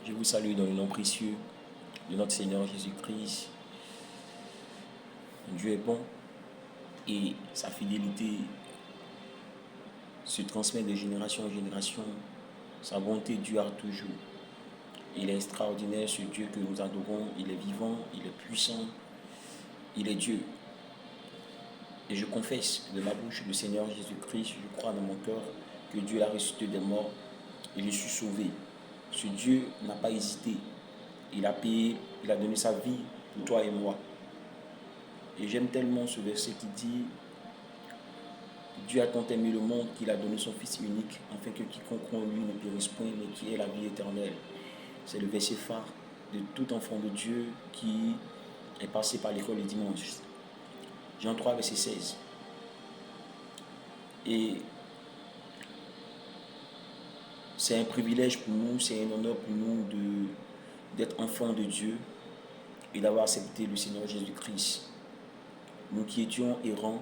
Je vous salue dans le nom précieux de notre Seigneur Jésus-Christ. Dieu est bon et sa fidélité se transmet de génération en génération. Sa bonté dure toujours. Il est extraordinaire, ce Dieu que nous adorons. Il est vivant, il est puissant, il est Dieu. Et je confesse de ma bouche le Seigneur Jésus-Christ, je crois dans mon cœur que Dieu l'a ressuscité des morts et je suis sauvé. Ce Dieu n'a pas hésité. Il a payé, il a donné sa vie pour toi et moi. Et j'aime tellement ce verset qui dit « Dieu a tant aimé le monde qu'il a donné son Fils unique, afin que quiconque croit en lui ne périsse point, mais qui ait la vie éternelle. » C'est le verset phare de tout enfant de Dieu qui est passé par l'école le dimanche. Jean 3, verset 16. Et c'est un privilège pour nous, c'est un honneur pour nous d'être enfants de Dieu et d'avoir accepté le Seigneur Jésus-Christ. Nous qui étions errants,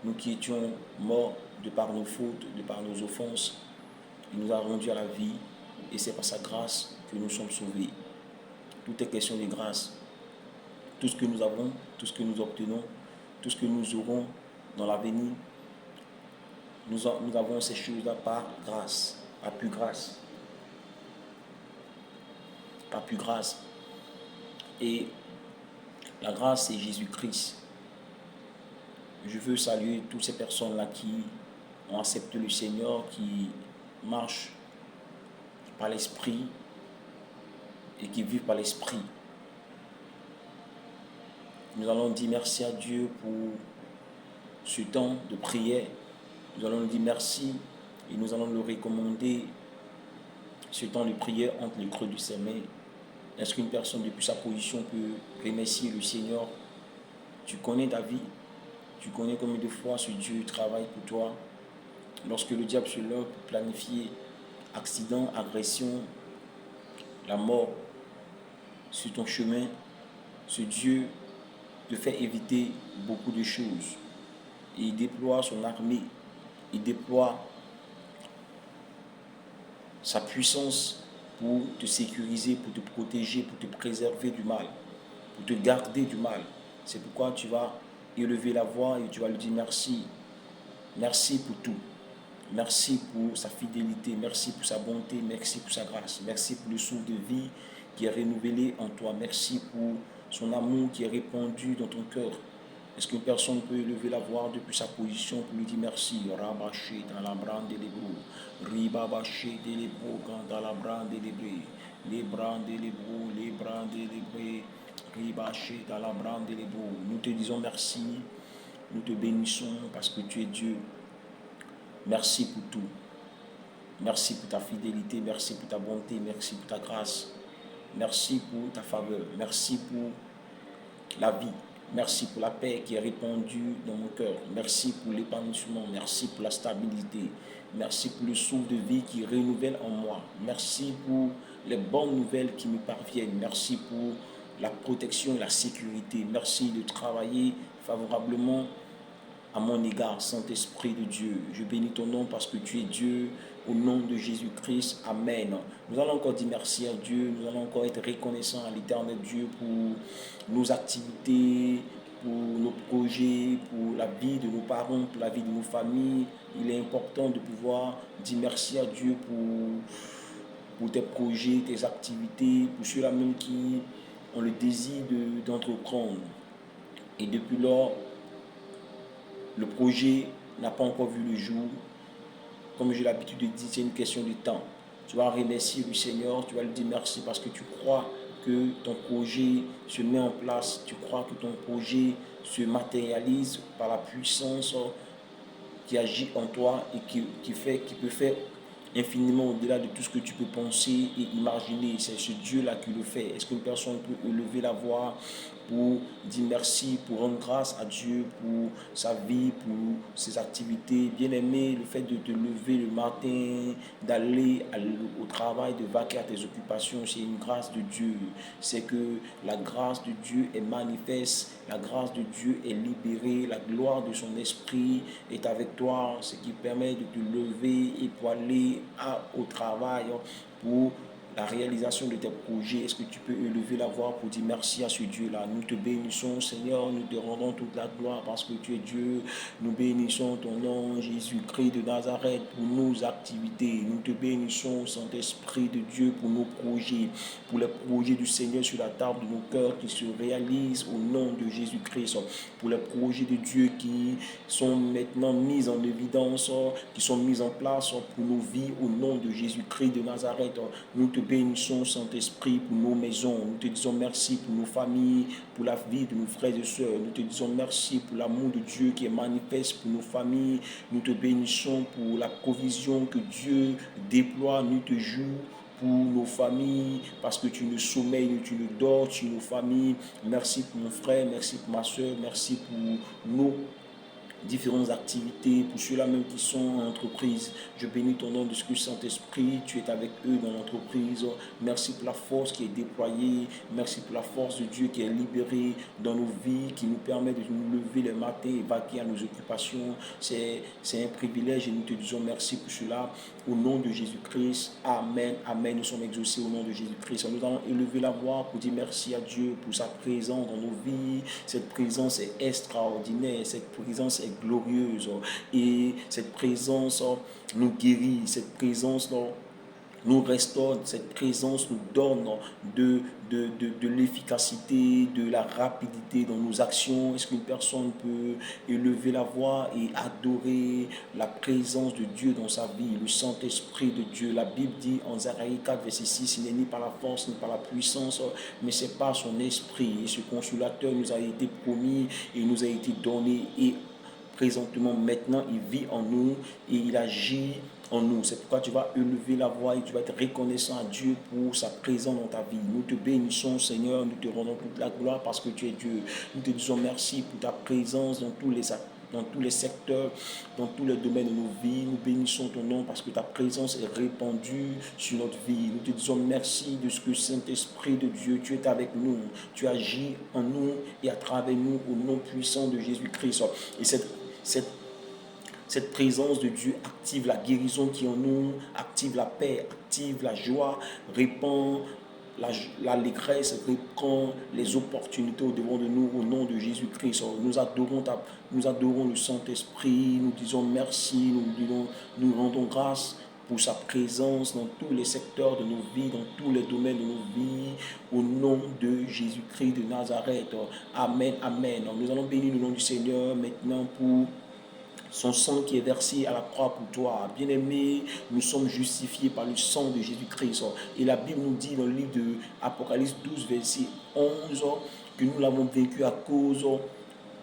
nous qui étions morts de par nos fautes, de par nos offenses, il nous a rendus à la vie et c'est par sa grâce que nous sommes sauvés. Tout est question de grâce. Tout ce que nous avons, tout ce que nous obtenons, tout ce que nous aurons dans l'avenir, nous avons ces choses-là par grâce, par plus grâce. Par plus grâce. Et la grâce, c'est Jésus-Christ. Je veux saluer toutes ces personnes-là qui ont accepté le Seigneur, qui marchent par l'Esprit et qui vivent par l'Esprit. Nous allons dire merci à Dieu pour ce temps de prière. Nous allons lui dire merci et nous allons le recommander, ce temps de prière entre le creux de ses mains. Est-ce qu'une personne depuis sa position peut remercier le Seigneur? Tu connais ta vie, tu connais combien de fois ce Dieu travaille pour toi. Lorsque le diable se lève pour planifier accident, agression, la mort sur ton chemin, ce Dieu te fait éviter beaucoup de choses. Et il déploie son armée, il déploie sa puissance pour te sécuriser, pour te protéger, pour te préserver du mal, pour te garder du mal. C'est pourquoi tu vas élever la voix et tu vas lui dire merci. Merci pour tout. Merci pour sa fidélité, merci pour sa bonté, merci pour sa grâce, merci pour le souffle de vie qui est renouvelé en toi, merci pour son amour qui est répandu dans ton cœur. Est-ce qu'une personne peut élever la voix depuis sa position pour lui dire merci? Rabaché dans la brande de l'hébreu, ribabaché de l'hébreu dans la brande de l'hébreu, les brandes de l'hébreu, les brandes de l'hébreu, ribaché dans la brande de l'hébreu. Nous te disons merci, nous te bénissons parce que tu es Dieu. Merci pour tout. Merci pour ta fidélité, merci pour ta bonté, merci pour ta grâce. Merci pour ta faveur, merci pour la vie. Merci pour la paix qui est répandue dans mon cœur. Merci pour l'épanouissement. Merci pour la stabilité. Merci pour le souffle de vie qui renouvelle en moi. Merci pour les bonnes nouvelles qui me parviennent. Merci pour la protection et la sécurité. Merci de travailler favorablement à mon égard, Saint-Esprit de Dieu. Je bénis ton nom parce que tu es Dieu. Au nom de Jésus-Christ, Amen. Nous allons encore dire merci à Dieu. Nous allons encore être reconnaissants à l'Éternel Dieu pour nos activités, pour nos projets, pour la vie de nos parents, pour la vie de nos familles. Il est important de pouvoir dire merci à Dieu pour tes projets, tes activités, pour ceux-là même qui ont le désir d'entreprendre. Et depuis lors, le projet n'a pas encore vu le jour. Comme j'ai l'habitude de dire, c'est une question de temps. Tu vas remercier le Seigneur, tu vas lui dire merci parce que tu crois que ton projet se met en place, tu crois que ton projet se matérialise par la puissance qui agit en toi et qui peut faire infiniment au-delà de tout ce que tu peux penser et imaginer. C'est ce Dieu-là qui le fait. Est-ce qu'une personne peut élever la voix pour dire merci, pour rendre grâce à Dieu pour sa vie, pour ses activités? Bien aimé, le fait de te lever le matin, d'aller au travail, de vaquer à tes occupations, c'est une grâce de Dieu. C'est que la grâce de Dieu est manifeste, la grâce de Dieu est libérée, la gloire de son esprit est avec toi, ce qui permet de te lever et pour aller au travail, pour la réalisation de tes projets. Est-ce que tu peux élever la voix pour dire merci à ce Dieu-là? Nous te bénissons, Seigneur, nous te rendons toute la gloire parce que tu es Dieu. Nous bénissons ton nom, Jésus-Christ de Nazareth, pour nos activités. Nous te bénissons, Saint-Esprit de Dieu, pour nos projets, pour les projets du Seigneur sur la table de nos cœurs qui se réalisent au nom de Jésus-Christ, pour les projets de Dieu qui sont maintenant mis en évidence, qui sont mis en place pour nos vies au nom de Jésus-Christ de Nazareth. Nous te bénissons, Saint-Esprit, pour nos maisons. Nous te disons merci pour nos familles, pour la vie de nos frères et sœurs. Nous te disons merci pour l'amour de Dieu qui est manifeste pour nos familles. Nous te bénissons pour la provision que Dieu déploie nuit et jour pour nos familles, parce que tu ne sommeilles, tu ne dors sur nos familles. Merci pour mon frère, merci pour ma soeur, merci pour nos différentes activités, pour ceux-là même qui sont en entreprise. Je bénis ton nom de ce que Saint-Esprit, tu es avec eux dans l'entreprise. Merci pour la force qui est déployée. Merci pour la force de Dieu qui est libérée dans nos vies, qui nous permet de nous lever le matin et vaquer à nos occupations. C'est un privilège et nous te disons merci pour cela. Au nom de Jésus-Christ, Amen, Amen. Nous sommes exaucés au nom de Jésus-Christ. Nous allons élever la voix pour dire merci à Dieu pour sa présence dans nos vies. Cette présence est extraordinaire, cette présence est glorieuse et cette présence nous guérit, cette présence nous restaure, cette présence nous donne de l'efficacité, de la rapidité dans nos actions. Est-ce qu'une personne peut élever la voix et adorer la présence de Dieu dans sa vie, le Saint-Esprit de Dieu? La Bible dit en Zacharie 4, verset 6, il n'est ni par la force, ni par la puissance, mais c'est par son esprit. Et ce consolateur nous a été promis et nous a été donné, et présentement, maintenant, il vit en nous et il agit en nous. C'est pourquoi tu vas élever la voix et tu vas être reconnaissant à Dieu pour sa présence dans ta vie. Nous te bénissons, Seigneur, nous te rendons toute la gloire parce que tu es Dieu. Nous te disons merci pour ta présence dans tous les secteurs, dans tous les domaines de nos vies. Nous bénissons ton nom parce que ta présence est répandue sur notre vie. Nous te disons merci de ce que Saint-Esprit de Dieu, tu es avec nous. Tu agis en nous et à travers nous au nom puissant de Jésus-Christ. Et cette présence de Dieu active la guérison qui est en nous, active la paix, active la joie, répand l'allégresse, répand les opportunités au devant de nous au nom de Jésus-Christ. Nous adorons le Saint-Esprit, nous disons merci, nous rendons grâce pour sa présence dans tous les secteurs de nos vies, dans tous les domaines de nos vies, au nom de Jésus-Christ de Nazareth. Amen, Amen. Nous allons bénir le nom du Seigneur maintenant pour son sang qui est versé à la croix pour toi. Bien-aimés, nous sommes justifiés par le sang de Jésus-Christ. Et la Bible nous dit dans le livre de Apocalypse 12, verset 11, que nous l'avons vaincu à cause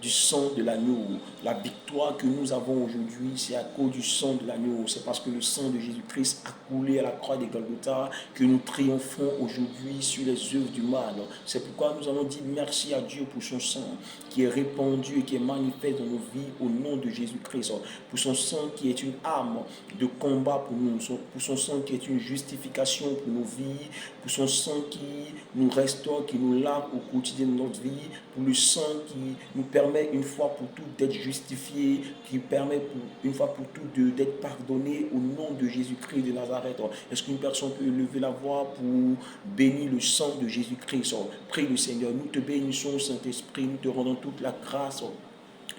du sang de l'agneau. La victoire que nous avons aujourd'hui, c'est à cause du sang de l'agneau. C'est parce que le sang de Jésus-Christ a coulé à la croix de Golgotha que nous triomphons aujourd'hui sur les œuvres du mal. C'est pourquoi nous allons dire merci à Dieu pour son sang qui est répandu et qui est manifeste dans nos vies au nom de Jésus-Christ. Pour son sang qui est une arme de combat pour nous. Pour son sang qui est une justification pour nos vies. Pour son sang qui nous restaure, qui nous lave au quotidien de notre vie. Pour le sang qui nous permet une fois pour toutes d'être justifié, qui permet une fois pour toutes d'être pardonné au nom de Jésus-Christ de Nazareth. Est-ce qu'une personne peut lever la voix pour bénir le sang de Jésus-Christ? Prie le Seigneur. Nous te bénissons, Saint-Esprit, nous te rendons toute la grâce.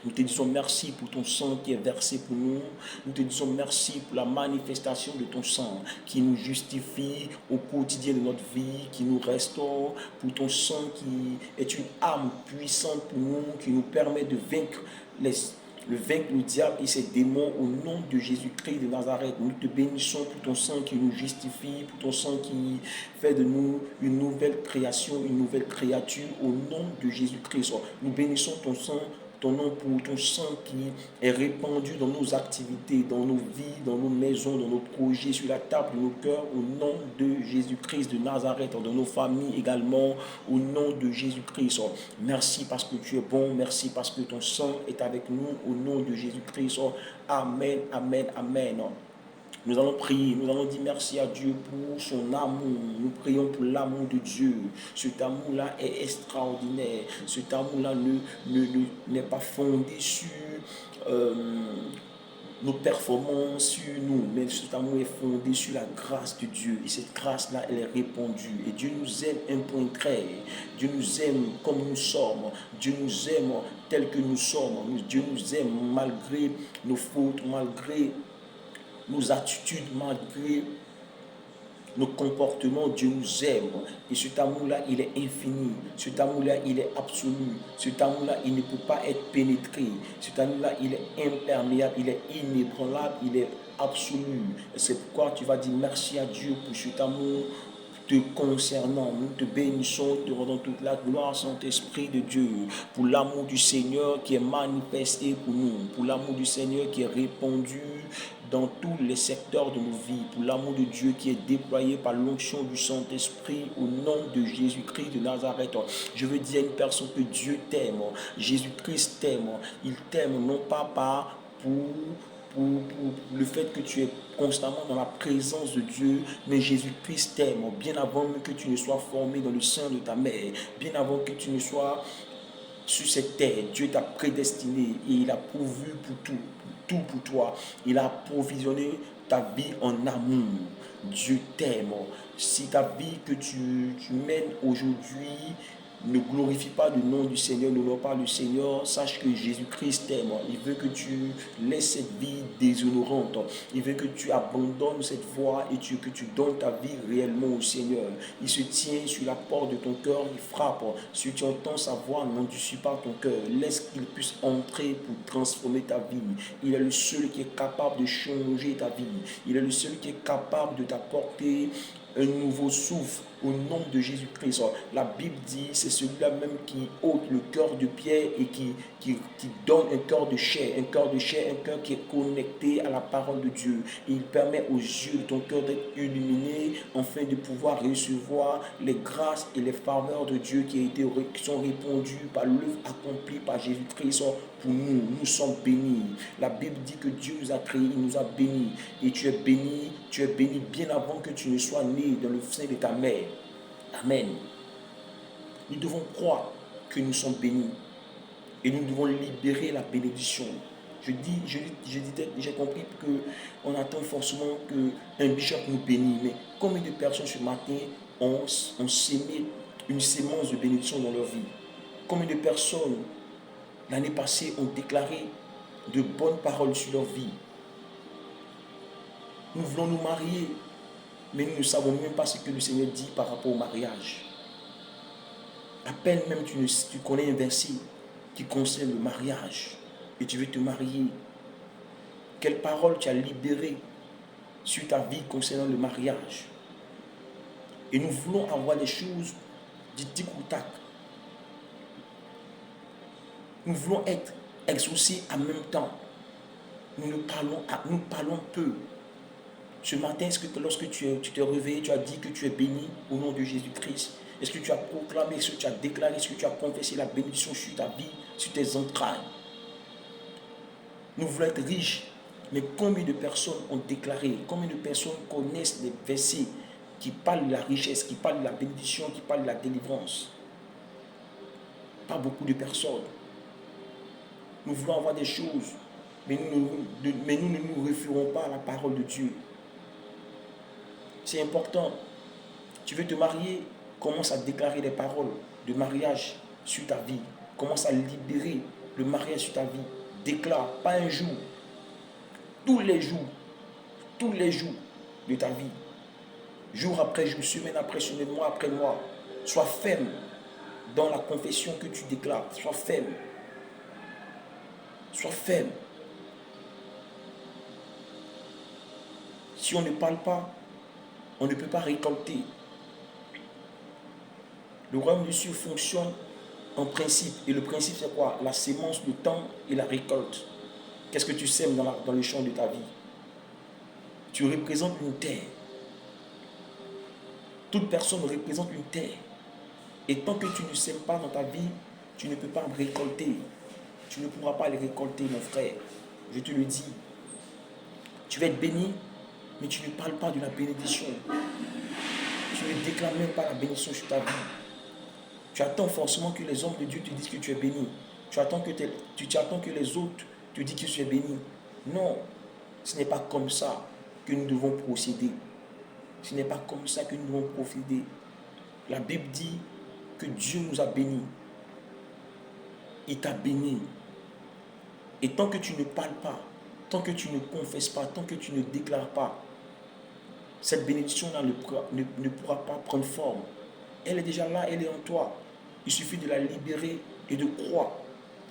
Nous te disons merci pour ton sang qui est versé pour nous. Nous te disons merci pour la manifestation de ton sang qui nous justifie au quotidien de notre vie, qui nous restaure, pour ton sang qui est une arme puissante pour nous, qui nous permet de vaincre le diable et ses démons au nom de Jésus-Christ de Nazareth. Nous te bénissons pour ton sang qui nous justifie, pour ton sang qui fait de nous une nouvelle création, une nouvelle créature au nom de Jésus-Christ. Nous bénissons ton nom pour ton sang qui est répandu dans nos activités, dans nos vies, dans nos maisons, dans nos projets, sur la table de nos cœurs, au nom de Jésus-Christ de Nazareth, dans nos familles également, au nom de Jésus-Christ. Merci parce que tu es bon, merci parce que ton sang est avec nous, au nom de Jésus-Christ. Amen, Amen, Amen. Nous allons prier, nous allons dire merci à Dieu pour son amour. Nous prions pour l'amour de Dieu. Cet amour-là est extraordinaire. Cet amour-là n'est pas fondé sur nos performances sur nous, mais cet amour est fondé sur la grâce de Dieu. Et cette grâce-là, elle est répandue. Et Dieu nous aime un point trait. Dieu nous aime comme nous sommes. Dieu nous aime tel que nous sommes. Dieu nous aime malgré nos fautes, malgré nos attitudes, malgré nos comportements. Dieu nous aime. Et cet amour-là, il est infini. Cet amour-là, il est absolu. Cet amour-là, il ne peut pas être pénétré. Cet amour-là, il est imperméable, il est inébranlable, il est absolu. Et c'est pourquoi tu vas dire merci à Dieu pour cet amour te concernant. Nous te bénissons, te rendons toute la gloire, Saint-Esprit de Dieu, pour l'amour du Seigneur qui est manifesté pour nous, pour l'amour du Seigneur qui est répandu dans tous les secteurs de nos vies, pour l'amour de Dieu qui est déployé par l'onction du Saint-Esprit au nom de Jésus-Christ de Nazareth. Je veux dire à une personne que Dieu t'aime, Jésus-Christ t'aime, il t'aime non pas pour le fait que tu es constamment dans la présence de Dieu, mais Jésus-Christ t'aime, bien avant même que tu ne sois formé dans le sein de ta mère, bien avant que tu ne sois sur cette terre. Dieu t'a prédestiné et il a pourvu pour tout pour toi. Il a provisionné ta vie en amour. Dieu t'aime. Si ta vie que tu mènes aujourd'hui ne glorifie pas le nom du Seigneur, n'honore pas le Seigneur, sache que Jésus-Christ t'aime. Il veut que tu laisses cette vie déshonorante. Il veut que tu abandonnes cette voie et que tu donnes ta vie réellement au Seigneur. Il se tient sur la porte de ton cœur, il frappe. Si tu entends sa voix, n'endurcis pas ton cœur. Laisse qu'il puisse entrer pour transformer ta vie. Il est le seul qui est capable de changer ta vie. Il est le seul qui est capable de t'apporter un nouveau souffle au nom de Jésus-Christ. La Bible dit, c'est celui-là même qui ôte le cœur de pierre et qui donne un cœur de chair, un cœur qui est connecté à la parole de Dieu. Et il permet aux yeux de ton cœur d'être illuminés afin de pouvoir recevoir les grâces et les faveurs de Dieu qui sont répandues par l'œuvre accomplie par Jésus-Christ pour nous. Nous sommes bénis. La Bible dit que Dieu nous a créés, il nous a bénis. Et tu es béni bien avant que tu ne sois né dans le sein de ta mère. Amen. Nous devons croire que nous sommes bénis et nous devons libérer la bénédiction. J'ai compris qu'on attend forcément qu'un bishop nous bénisse, mais combien de personnes ce matin ont sémé une sémence de bénédiction dans leur vie? Combien de personnes l'année passée ont déclaré de bonnes paroles sur leur vie? Nous voulons nous marier, mais nous ne savons même pas ce que le Seigneur dit par rapport au mariage. À peine même tu connais un verset qui concerne le mariage et tu veux te marier. Quelle parole tu as libérée sur ta vie concernant le mariage? Et nous voulons avoir des choses du tic ou tac. Nous voulons être exaucés en même temps. Nous parlons peu. Ce matin, est-ce que lorsque tu t'es réveillé, tu as dit que tu es béni au nom de Jésus-Christ? Est-ce que tu as proclamé, est-ce que tu as déclaré, est-ce que tu as confessé la bénédiction sur ta vie, sur tes entrailles? Nous voulons être riches, mais combien de personnes ont déclaré, combien de personnes connaissent les versets qui parlent de la richesse, qui parlent de la bénédiction, qui parlent de la délivrance? Pas beaucoup de personnes. Nous voulons avoir des choses, mais nous ne nous référons pas à la parole de Dieu. C'est important. Tu veux te marier, commence à déclarer des paroles de mariage sur ta vie. Commence à libérer le mariage sur ta vie. Déclare, pas un jour, tous les jours de ta vie. Jour après jour, semaine après semaine, mois après mois. Sois ferme dans la confession que tu déclares. Sois ferme. Sois ferme. Si on ne parle pas, on ne peut pas récolter. Le royaume des cieux fonctionne en principe. Et le principe, c'est quoi? La sémence, le temps et la récolte. Qu'est-ce que tu sèmes dans le champ de ta vie? Tu représentes une terre. Toute personne représente une terre. Et tant que tu ne sèmes pas dans ta vie, tu ne peux pas récolter. Tu ne pourras pas les récolter, mon frère. Je te le dis. Tu vas être béni, mais tu ne parles pas de la bénédiction. Tu ne déclares même pas la bénédiction sur ta vie. Tu attends forcément que les hommes de Dieu te disent que tu es béni. Tu attends que les autres te disent que tu es béni. Non. Ce n'est pas comme ça que nous devons procéder. Ce n'est pas comme ça que nous devons procéder. La Bible dit que Dieu nous a bénis. Il t'a béni. Et tant que tu ne parles pas, tant que tu ne confesses pas, tant que tu ne déclares pas, cette bénédiction-là ne pourra pas prendre forme. Elle est déjà là, elle est en toi. Il suffit de la libérer et de croire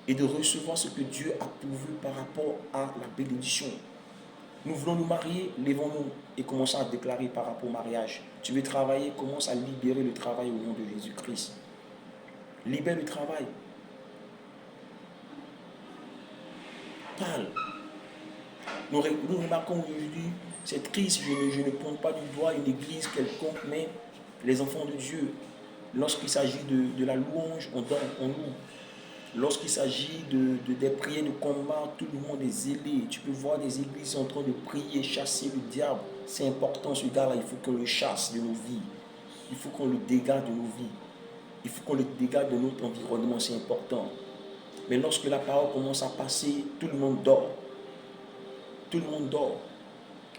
et de recevoir ce que Dieu a pourvu par rapport à la bénédiction. Nous voulons nous marier, lèvons-nous et commençons à déclarer par rapport au mariage. Tu veux travailler, commence à libérer le travail au nom de Jésus-Christ. Libère le travail. Parle. Nous remarquons aujourd'hui, c'est triste, je ne pointe pas du doigt une église quelconque, mais les enfants de Dieu, lorsqu'il s'agit de la louange, on donne, on loue. Lorsqu'il s'agit des prières de combat, tout le monde est zélé. Tu peux voir des églises en train de prier, chasser le diable. C'est important, ce gars-là, il faut qu'on le chasse de nos vies. Il faut qu'on le dégage de nos vies. Il faut qu'on le dégage de notre environnement, c'est important. Mais lorsque la parole commence à passer, tout le monde dort. Tout le monde dort.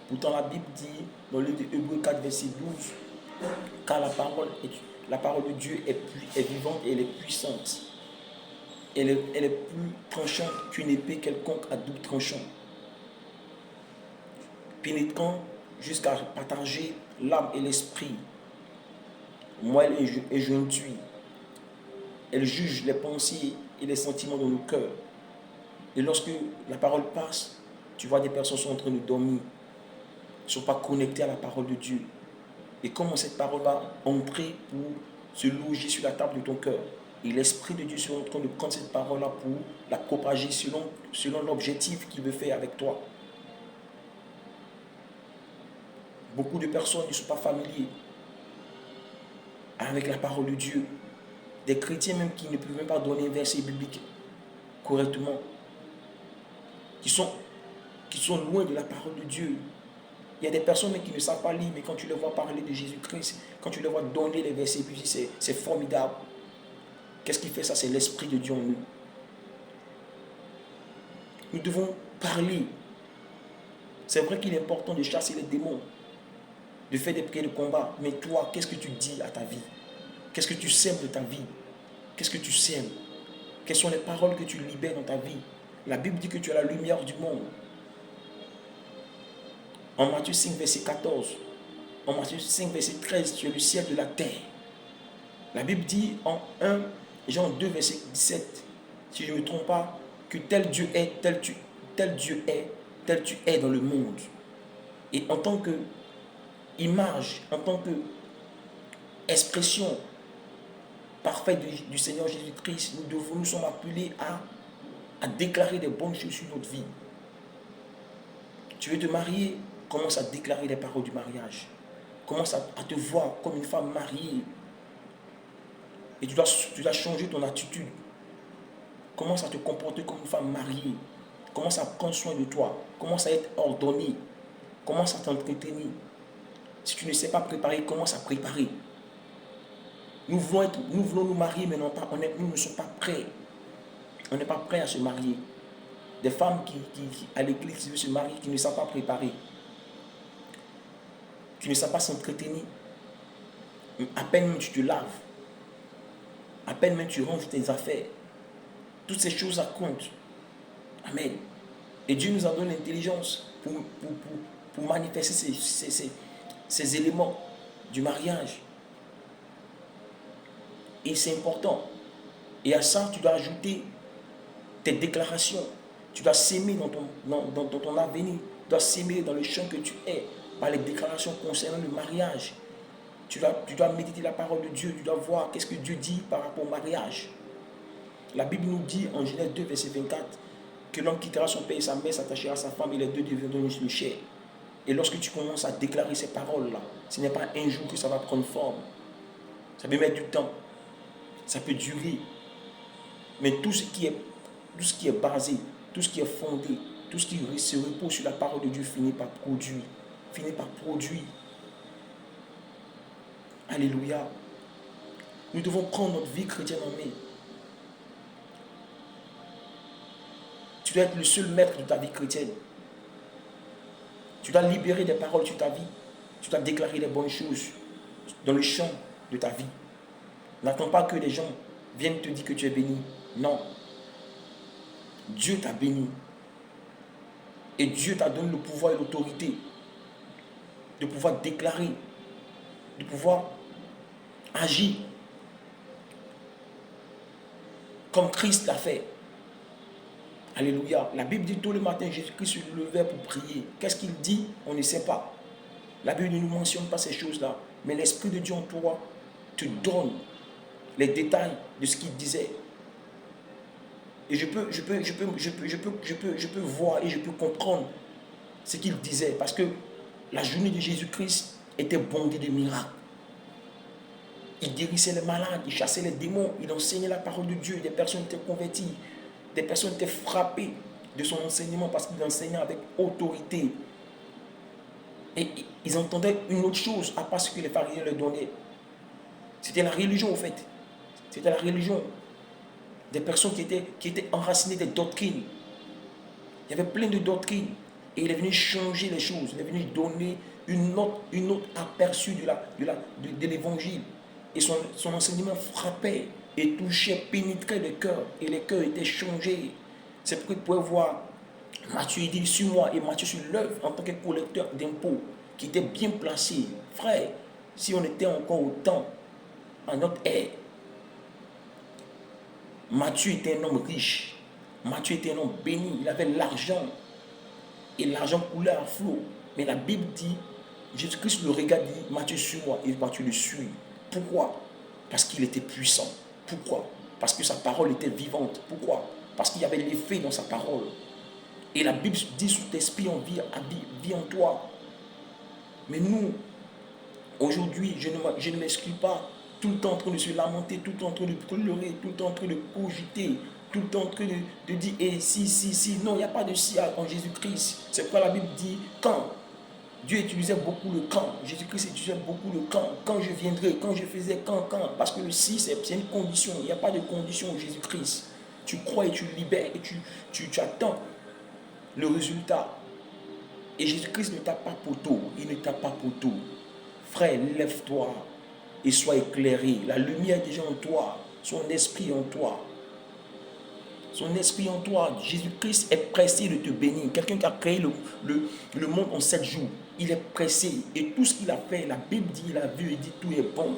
Pourtant, la Bible dit, dans le livre de Hébreux 4, verset 12, car la parole de Dieu est vivante et elle est puissante. Elle est plus tranchante qu'une épée quelconque à double tranchant, pénétrant jusqu'à partager l'âme et l'esprit, moelle et jointure. Elle juge les pensées et les sentiments dans nos cœurs. Et lorsque la parole passe, tu vois des personnes sont en train de dormir, ne sont pas connectées à la parole de Dieu. Et comment cette parole va entrer pour se loger sur la table de ton cœur. Et l'Esprit de Dieu est en train de prendre cette parole-là pour la propager selon l'objectif qu'il veut faire avec toi. Beaucoup de personnes ne sont pas familiers avec la parole de Dieu. Des chrétiens même qui ne peuvent même pas donner un verset biblique correctement. Qui sont loin de la parole de Dieu. Il y a des personnes qui ne savent pas lire, mais quand tu les vois parler de Jésus-Christ, quand tu les vois donner les versets bibliques, c'est formidable. Qu'est-ce qui fait ça? C'est l'Esprit de Dieu en nous. Nous devons parler. C'est vrai qu'il est important de chasser les démons, de faire des prières de combat. Mais toi, qu'est-ce que tu dis à ta vie? Qu'est-ce que tu sèmes de ta vie? Qu'est-ce que tu sèmes? Quelles sont les paroles que tu libères dans ta vie? La Bible dit que tu es la lumière du monde. En Matthieu 5, verset 14, en Matthieu 5, verset 13, tu es le ciel de la terre. La Bible dit en 1 Jean 2, verset 17, si je ne me trompe pas, que tel Dieu est, tel tu es dans le monde. Et en tant qu'image, en tant qu'expression parfaite du Seigneur Jésus-Christ, nous sommes appelés à déclarer des bonnes choses sur notre vie. Tu veux te marier, commence à déclarer les paroles du mariage. Commence à te voir comme une femme mariée. Et tu dois changer ton attitude. Commence à te comporter comme une femme mariée. Commence à prendre soin de toi. Commence à être ordonné. Commence à t'entretenir. Si tu ne sais pas préparer, commence à préparer. Nous voulons nous marier, mais nous ne sommes pas prêts. On n'est pas prêts à se marier. Des femmes qui à l'église, qui veulent se marier, qui ne savent pas préparer. Qui ne savent pas s'entretenir. À peine même tu te laves. À peine même tu ranges tes affaires. Toutes ces choses-là comptent. Amen. Et Dieu nous a donné l'intelligence pour manifester ces éléments du mariage. Et c'est important. Et à ça, tu dois ajouter tes déclarations. Tu dois s'aimer dans ton avenir. Tu dois s'aimer dans le champ que tu es par les déclarations concernant le mariage. Tu dois méditer la parole de Dieu. Tu dois voir qu'est-ce que Dieu dit par rapport au mariage. La Bible nous dit en Genèse 2, verset 24, que l'homme quittera son père et sa mère, s'attachera à sa femme et les deux deviendront une seule chair. Et lorsque tu commences à déclarer ces paroles-là, ce n'est pas un jour que ça va prendre forme. Ça peut mettre du temps. Ça peut durer. Mais tout ce qui est basé, tout ce qui est fondé, tout ce qui se repose sur la parole de Dieu finit par produire. Alléluia. Nous devons prendre notre vie chrétienne en main. Tu dois être le seul maître de ta vie chrétienne. Tu dois libérer des paroles sur ta vie. Tu dois déclarer les bonnes choses dans le champ de ta vie. N'attends pas que les gens viennent te dire que tu es béni. Non. Dieu t'a béni. Et Dieu t'a donné le pouvoir et l'autorité de pouvoir déclarer, de pouvoir agir comme Christ l'a fait. Alléluia. La Bible dit tout le matin, Jésus-Christ se levait pour prier. Qu'est-ce qu'il dit? On ne sait pas. La Bible ne nous mentionne pas ces choses-là. Mais l'Esprit de Dieu en toi te donne les détails de ce qu'il disait. Et je peux voir et je peux comprendre ce qu'il disait. Parce que la journée de Jésus-Christ était bondée de miracles. Il guérissait les malades, il chassait les démons, il enseignait la parole de Dieu. Des personnes étaient converties, des personnes étaient frappées de son enseignement parce qu'il enseignait avec autorité. Et ils entendaient une autre chose à part ce que les pharisiens leur donnaient. C'était la religion, au fait. C'était la religion. Des personnes qui étaient enracinées des doctrines. Il y avait plein de doctrines. Et il est venu changer les choses. Il est venu donner une autre aperçu de l'évangile. Et son enseignement frappait et touchait, pénétrait le cœur. Et les cœurs étaient changés. C'est pourquoi vous pouvez voir Matthieu dit sur moi et Matthieu sur l'œuvre en tant que collecteur d'impôts qui était bien placé. Frère, si on était encore au temps, à notre ère, Matthieu était un homme riche. Matthieu était un homme béni. Il avait l'argent. Et l'argent coulait à flot. Mais la Bible dit, Jésus-Christ le regarde, dit, Matthieu sur moi. Et Matthieu le suit. Pourquoi? Parce qu'il était puissant. Pourquoi? Parce que sa parole était vivante. Pourquoi? Parce qu'il y avait l'effet dans sa parole. Et la Bible dit, sous esprit en vie en toi. Mais nous, aujourd'hui, je ne m'exclus pas. Tout le temps en train de se lamenter, tout le temps en train de pleurer, tout le temps en train de cogiter, tout le temps en train de dire, si. Non, il n'y a pas de si en Jésus-Christ. C'est pourquoi la Bible dit, quand Dieu utilisait beaucoup le quand. Jésus-Christ utilisait beaucoup le quand. Quand je viendrai, quand je faisais quand. Parce que le si, c'est une condition. Il n'y a pas de condition en Jésus-Christ. Tu crois et tu libères et tu attends le résultat. Et Jésus-Christ ne tape pas poteau. Il ne tape pas poteau. Frère, lève-toi et sois éclairé. La lumière est déjà en toi. Son esprit en toi. Son esprit en toi. Jésus-Christ est pressé de te bénir. Quelqu'un qui a créé le monde en 7 jours. Il est pressé. Et tout ce qu'il a fait, la Bible dit, il a vu et dit, tout est bon.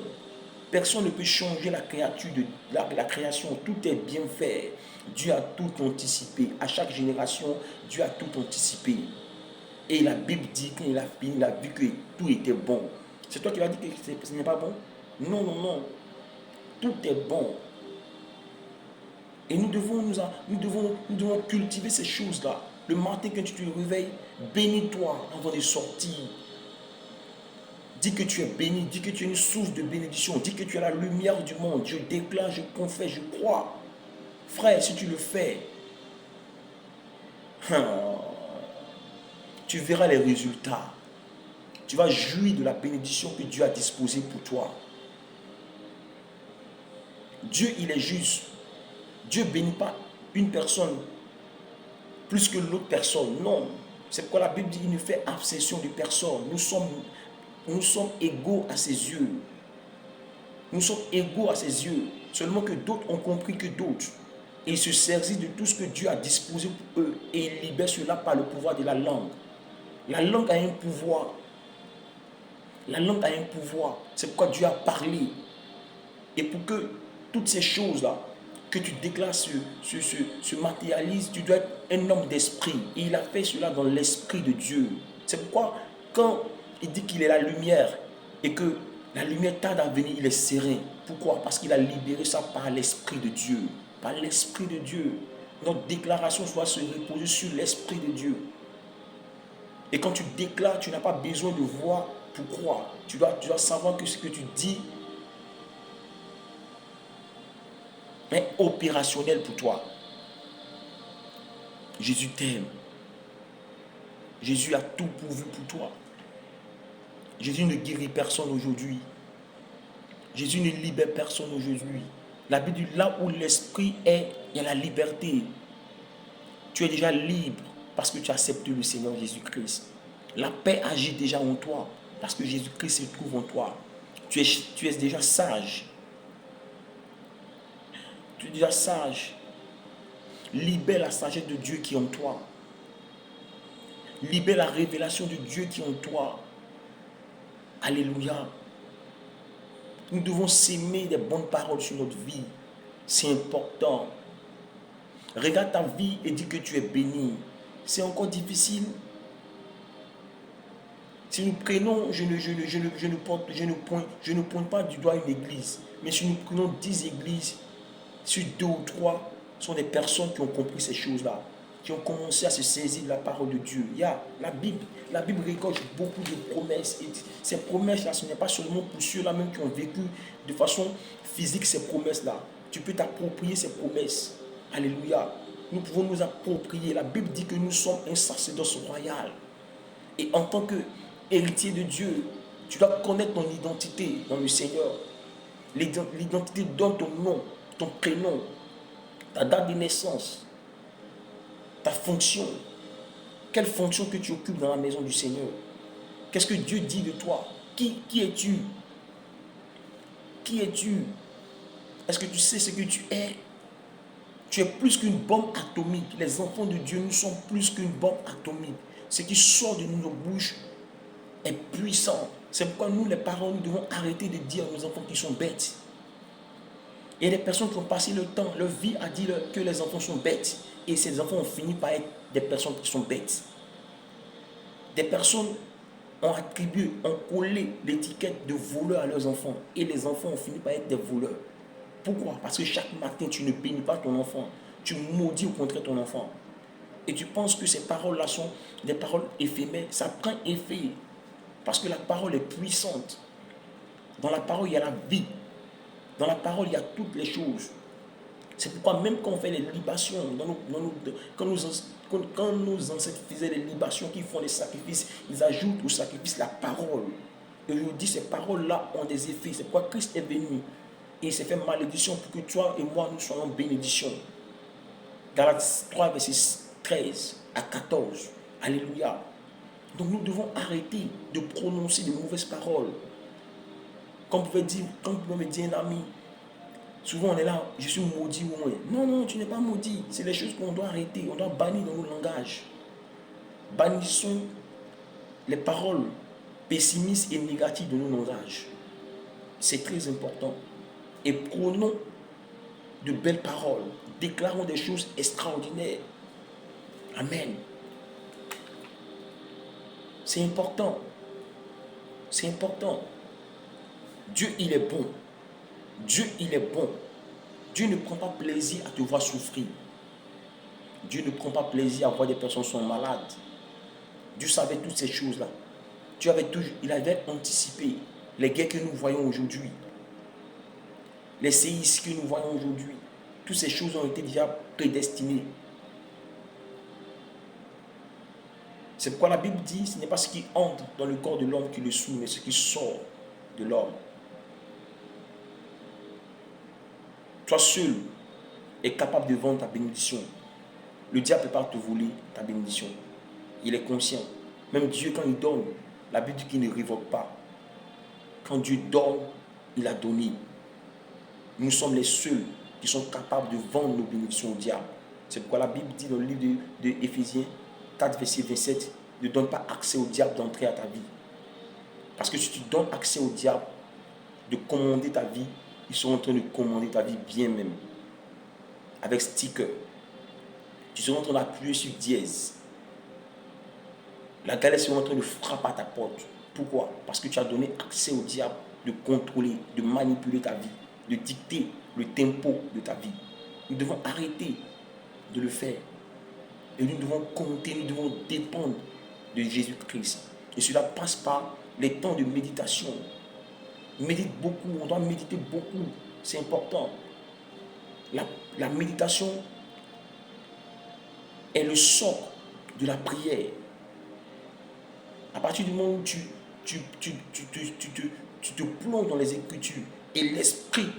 Personne ne peut changer la créature de la création. Tout est bien fait. Dieu a tout anticipé. À chaque génération, Dieu a tout anticipé. Et la Bible dit, quand il a fini, il a vu que tout était bon. C'est toi qui vas dire que ce n'est pas bon? Non. Tout est bon. Et nous devons cultiver ces choses-là. Le matin, quand tu te réveilles, bénis-toi avant de sortir. Dis que tu es béni, dis que tu es une source de bénédiction, dis que tu es la lumière du monde. Je déclare, je confesse, je crois. Frère, si tu le fais, tu verras les résultats. Tu vas jouir de la bénédiction que Dieu a disposée pour toi. Dieu, il est juste. Dieu ne bénit pas une personne plus que l'autre personne. Non. C'est pourquoi la Bible dit qu'il ne fait abstention de personne. Nous sommes égaux à ses yeux. Nous sommes égaux à ses yeux. Seulement que d'autres ont compris que d'autres. Et ils se saisissent de tout ce que Dieu a disposé pour eux. Et ils libèrent cela par le pouvoir de la langue. La langue a un pouvoir. La langue a un pouvoir. C'est pourquoi Dieu a parlé. Et pour que toutes ces choses-là que tu déclares se matérialisent, tu dois être un homme d'esprit. Et il a fait cela dans l'esprit de Dieu. C'est pourquoi quand il dit qu'il est la lumière et que la lumière tarde à venir, il est serein. Pourquoi? Parce qu'il a libéré ça par l'esprit de Dieu. Par l'esprit de Dieu. Notre déclaration doit se reposer sur l'esprit de Dieu. Et quand tu déclares, tu n'as pas besoin de voir pourquoi. Tu dois savoir que ce que tu dis est opérationnel pour toi. Jésus t'aime. Jésus a tout pourvu pour toi. Jésus ne guérit personne aujourd'hui. Jésus ne libère personne aujourd'hui. La Bible dit, là où l'esprit est, il y a la liberté. Tu es déjà libre parce que tu acceptes le Seigneur Jésus-Christ. La paix agit déjà en toi parce que Jésus-Christ se trouve en toi. Tu es déjà sage. Tu es déjà sage. Libère la sagesse de Dieu qui est en toi. Libère la révélation de Dieu qui est en toi. Alléluia. Nous devons s'aimer des bonnes paroles sur notre vie. C'est important. Regarde ta vie et dis que tu es béni. C'est encore difficile. Si nous prenons, je ne pointe pas du doigt une église, mais si nous prenons 10 églises, sur 2 ou 3 sont des personnes qui ont compris ces choses-là, qui ont commencé à se saisir de la parole de Dieu. Il y a la Bible récolte beaucoup de promesses. Et ces promesses-là, ce n'est pas seulement pour ceux-là même qui ont vécu de façon physique ces promesses-là. Tu peux t'approprier ces promesses. Alléluia. Nous pouvons nous approprier. La Bible dit que nous sommes un sacerdoce royal. Et en tant qu'héritier de Dieu, tu dois connaître ton identité dans le Seigneur. L'identité donne ton nom, ton prénom, ta date de naissance, ta fonction. Quelle fonction que tu occupes dans la maison du Seigneur? Qu'est-ce que Dieu dit de toi? Qui es-tu? Qui es-tu? Est-ce que tu sais ce que tu es? Tu es plus qu'une bombe atomique. Les enfants de Dieu, nous sommes plus qu'une bombe atomique. Ce qui sort de nos bouches est puissant. C'est pourquoi nous, les parents, nous devons arrêter de dire à nos enfants qu'ils sont bêtes. Il y a des personnes qui ont passé le temps, leur vie à dire que les enfants sont bêtes. Et ces enfants ont fini par être des personnes qui sont bêtes. Des personnes ont attribué, ont collé l'étiquette de voleur à leurs enfants. Et les enfants ont fini par être des voleurs. Pourquoi? Parce que chaque matin, tu ne bénis pas ton enfant. Tu maudis au contraire ton enfant. Et tu penses que ces paroles-là sont des paroles éphémères. Ça prend effet. Parce que la parole est puissante. Dans la parole, il y a la vie. Dans la parole, il y a toutes les choses. C'est pourquoi même quand on fait les libations, quand nos ancêtres faisaient les libations, qu'ils font les sacrifices, ils ajoutent au sacrifice la parole. Et je vous dis, ces paroles-là ont des effets. C'est pourquoi Christ est venu. Et il s'est fait malédiction pour que toi et moi, nous soyons bénédiction. Galates 3, verset 13 à 14. Alléluia. Donc nous devons arrêter de prononcer de mauvaises paroles. Quand vous pouvez me dire un ami, souvent on est là, je suis maudit ou moins. Non, tu n'es pas maudit. C'est les choses qu'on doit arrêter. On doit bannir dans nos langages. Bannissons les paroles pessimistes et négatives de nos langages. C'est très important. Et prenons de belles paroles. Déclarons des choses extraordinaires. Amen. C'est important. C'est important. Dieu, il est bon. Dieu, il est bon. Dieu ne prend pas plaisir à te voir souffrir. Dieu ne prend pas plaisir à voir des personnes qui sont malades. Dieu savait toutes ces choses-là. Il avait anticipé les guerres que nous voyons aujourd'hui. Les séismes que nous voyons aujourd'hui. Toutes ces choses ont été déjà prédestinées. C'est pourquoi la Bible dit, ce n'est pas ce qui entre dans le corps de l'homme qui le souille, mais ce qui sort de l'homme. Toi seul es capable de vendre ta bénédiction. Le diable ne peut pas te voler ta bénédiction. Il est conscient. Même Dieu, quand il donne, la Bible dit qu'il ne révoque pas. Quand Dieu donne, il a donné. Nous sommes les seuls qui sont capables de vendre nos bénédictions au diable. C'est pourquoi la Bible dit dans le livre de Éphésiens 4, verset 27, ne donne pas accès au diable d'entrer à ta vie. Parce que si tu donnes accès au diable de commander ta vie, ils sont en train de commander ta vie bien même. Avec sticker. Tu seras en train d'appuyer sur dièse. La galère sera en train de frapper à ta porte. Pourquoi? Parce que tu as donné accès au diable de contrôler, de manipuler ta vie, de dicter le tempo de ta vie. Nous devons arrêter de le faire. Et nous devons compter, nous devons dépendre de Jésus-Christ. Et cela passe par les temps de méditation. Médite beaucoup, on doit méditer beaucoup. C'est important. La méditation est le socle de la prière. À partir du moment où tu te plonges dans les Écritures et l'esprit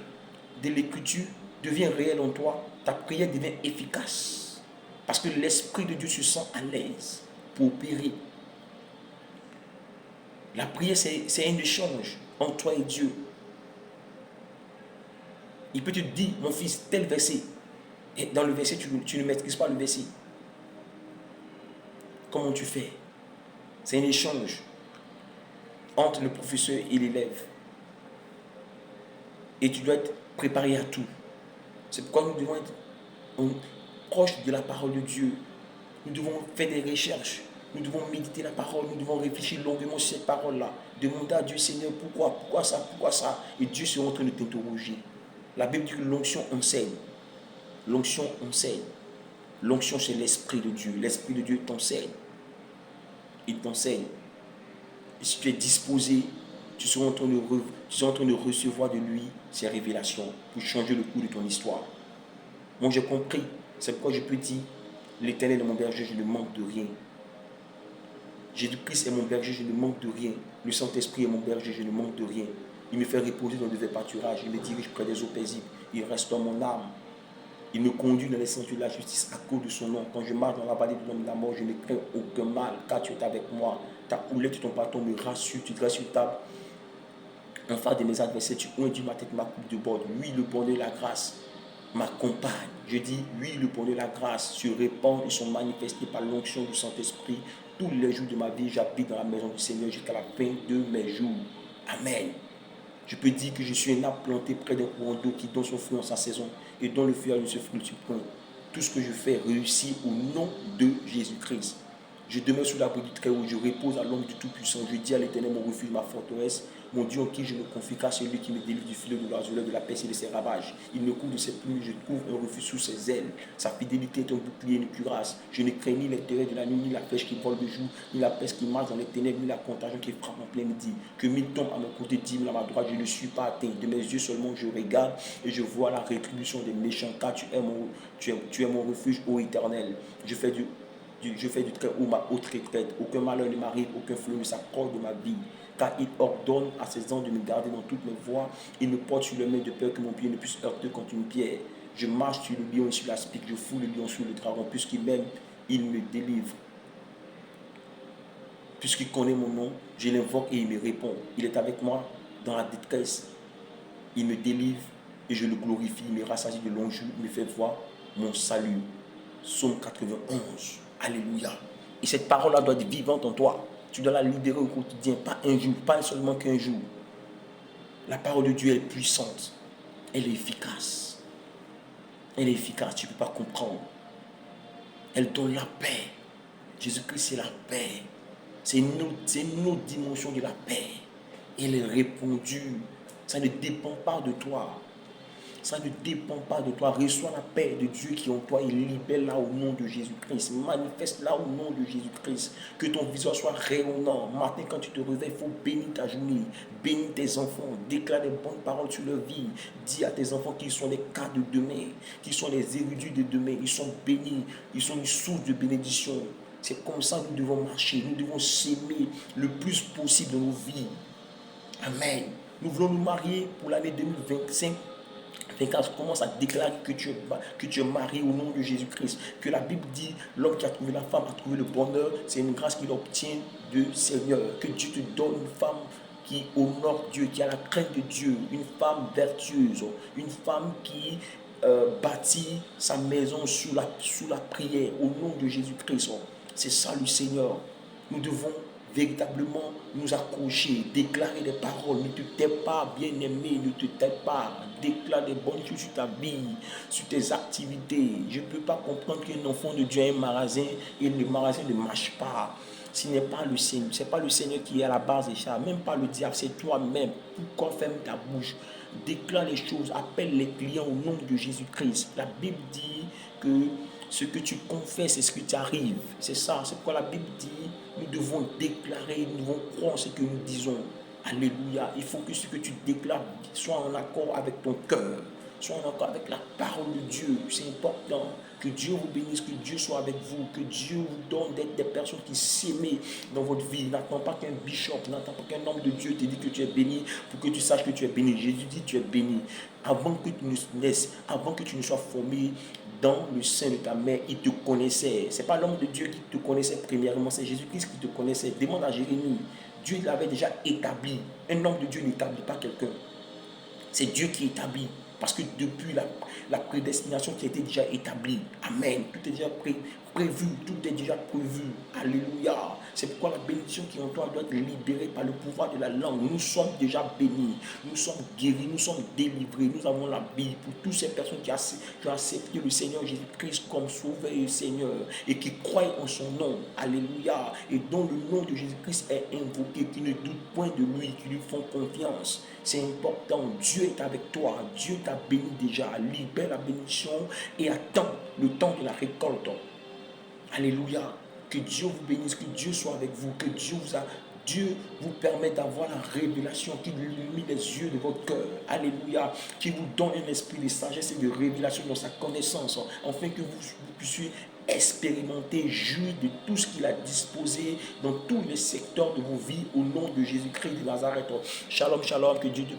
de l'Écriture devient réel en toi, ta prière devient efficace. Parce que l'Esprit de Dieu se sent à l'aise pour opérer. La prière, c'est un échange entre toi et Dieu. Il peut te dire, mon fils, tel verset. Et dans le verset, tu ne maîtrises pas le verset. Comment tu fais? C'est un échange entre le professeur et l'élève. Et tu dois être préparé à tout. C'est pourquoi nous devons être proches de la parole de Dieu. Nous devons faire des recherches. Nous devons méditer la parole. Nous devons réfléchir longuement sur cette parole-là. Demander à Dieu, Seigneur, pourquoi ça? Et Dieu sera en train de t'interroger. La Bible dit que l'onction enseigne. L'onction enseigne. L'onction, c'est l'Esprit de Dieu. L'Esprit de Dieu t'enseigne. Il t'enseigne. Et si tu es disposé, tu seras en train de recevoir de lui ses révélations pour changer le cours de ton histoire. Moi, j'ai compris. C'est pourquoi je peux dire, l'Éternel est mon berger, je ne manque de rien. Jésus-Christ est mon berger, je ne manque de rien. Le Saint-Esprit est mon berger, je ne manque de rien. Il me fait reposer dans de verts pâturages. Il me dirige près des eaux paisibles. Il restaure mon âme. Il me conduit dans les sentiers de la justice à cause de son nom. Quand je marche dans la vallée de l'ombre de la mort, je ne crains aucun mal, car tu es avec moi. Ta houlette et ton bâton me rassurent, tu dresses une table en face de mes adversaires, tu ondis ma tête, ma coupe de bord. Oui, le bonheur et la grâce m'accompagnent. Je dis, oui, le bonheur et la grâce se répandent et sont manifestés par l'onction du Saint-Esprit. Tous les jours de ma vie, j'habite dans la maison du Seigneur jusqu'à la fin de mes jours. Amen. Je peux dire que je suis un arbre planté près d'un courant d'eau qui donne son fruit en sa saison et dont le feuillage ne se fructifie point. Tout ce que je fais réussit au nom de Jésus-Christ. Je demeure sous l'abri du Très-Haut, je repose à l'ombre du Tout-Puissant. Je dis à l'Éternel, mon refuge, ma forteresse, mon Dieu en qui je me confie, car c'est lui qui me délivre du filet de l'oiseau, de la peste et de ses ravages. Il me couvre de ses plumes, je trouve un refuge sous ses ailes. Sa fidélité est un bouclier et une cuirasse. Je ne crains ni les terreurs de la nuit, ni la flèche qui vole de jour, ni la peste qui marche dans les ténèbres, ni la contagion qui frappe en plein midi. Que mille tombent à mon côté, 10 000 à ma droite, je ne suis pas atteint. De mes yeux seulement je regarde et je vois la rétribution des méchants, car tu es mon refuge, ô Éternel. Je fais du Très-Haut ma haute retraite. Aucun malheur ne m'arrive, aucun flot ne s'approche de ma vie. Car il ordonne à ses anges de me garder dans toutes mes voies. Il me porte sur le main de peur que mon pied ne puisse heurter contre une pierre. Je marche sur le lion et sur l'aspic, je fous le lion sur le dragon. Puisqu'il m'aime, il me délivre. Puisqu'il connaît mon nom, je l'invoque et il me répond. Il est avec moi dans la détresse. Il me délivre et je le glorifie. Il me rassasie de longs jours, il me fait voir mon salut. Psaume 91. Alléluia. Et cette parole-là doit être vivante en toi. Tu dois la libérer au quotidien, pas un jour, pas seulement qu'un jour. La parole de Dieu est puissante. Elle est efficace. Elle est efficace, tu ne peux pas comprendre. Elle donne la paix. Jésus-Christ, c'est la paix. C'est une autre dimension de la paix. Elle est répandue. Ça ne dépend pas de toi. Ça ne dépend pas de toi. Reçois la paix de Dieu qui est en toi et libère là au nom de Jésus-Christ. Manifeste là au nom de Jésus-Christ. Que ton visage soit rayonnant. Matin, quand tu te réveilles, il faut bénir ta journée. Bénis tes enfants. Déclare des bonnes paroles sur leur vie. Dis à tes enfants qu'ils sont les cas de demain. Qu'ils sont les érudits de demain. Ils sont bénis. Ils sont une source de bénédiction. C'est comme ça que nous devons marcher. Nous devons s'aimer le plus possible dans nos vies. Amen. Nous voulons nous marier pour l'année 2025. Quand tu commences à déclarer que tu es marié au nom de Jésus-Christ, que la Bible dit, l'homme qui a trouvé la femme a trouvé le bonheur, c'est une grâce qu'il obtient du Seigneur. Que Dieu te donne une femme qui honore Dieu, qui a la crainte de Dieu, une femme vertueuse, une femme qui bâtit sa maison sous la prière au nom de Jésus-Christ. C'est ça le Seigneur. Nous devons véritablement nous accrocher, déclarer des paroles. Ne te tais pas, bien-aimé, ne te tais pas. Déclare des bonnes choses sur ta vie, sur tes activités. Je ne peux pas comprendre qu'un enfant de Dieu a un magasin et le magasin ne marche pas. Ce n'est pas le Seigneur, c'est pas le Seigneur qui est à la base des chats, même pas le diable, c'est toi-même. Pourquoi ferme ta bouche? Déclare les choses, appelle les clients au nom de Jésus-Christ. La Bible dit que ce que tu confesses, c'est ce qui t'arrive. C'est ça, c'est pourquoi la Bible dit, nous devons déclarer, nous devons croire ce que nous disons. Alléluia. Il faut que ce que tu déclares soit en accord avec ton cœur, soit en accord avec la parole de Dieu. C'est important. Que Dieu vous bénisse, que Dieu soit avec vous, que Dieu vous donne d'être des personnes qui s'aiment dans votre vie. N'attends pas qu'un bishop, n'attends pas qu'un homme de Dieu te dise que tu es béni pour que tu saches que tu es béni. Jésus dit tu es béni. Avant que tu ne naisses, avant que tu ne sois formé dans le sein de ta mère, il te connaissait. Ce n'est pas l'homme de Dieu qui te connaissait premièrement, c'est Jésus-Christ qui te connaissait. Demande à Jérémie. Dieu l'avait déjà établi. Un homme de Dieu n'établit pas quelqu'un. C'est Dieu qui établit. Parce que depuis la prédestination qui a été déjà établie, Amen, tout est déjà prévu, tout est déjà prévu. Alléluia. C'est pourquoi la bénédiction qui est en toi doit être libérée par le pouvoir de la langue. Nous sommes déjà bénis, nous sommes guéris, nous sommes délivrés, nous avons la Bible. Pour toutes ces personnes qui ont accepté le Seigneur Jésus-Christ comme sauveur et Seigneur et qui croient en son nom, Alléluia, et dont le nom de Jésus-Christ est invoqué, qui ne doutent point de lui, qui lui font confiance. C'est important. Dieu est avec toi. Dieu t'a béni déjà. Libère la bénédiction et attends le temps de la récolte. Alléluia. Que Dieu vous bénisse, que Dieu soit avec vous, que Dieu vous permet d'avoir la révélation, qu'il illumine les yeux de votre cœur. Alléluia. Qui vous donne un esprit de sagesse et de révélation dans sa connaissance, afin que vous puissiez expérimenter, jouir de tout ce qu'il a disposé dans tous les secteurs de vos vies au nom de Jésus-Christ de Nazareth. Shalom, shalom, que Dieu te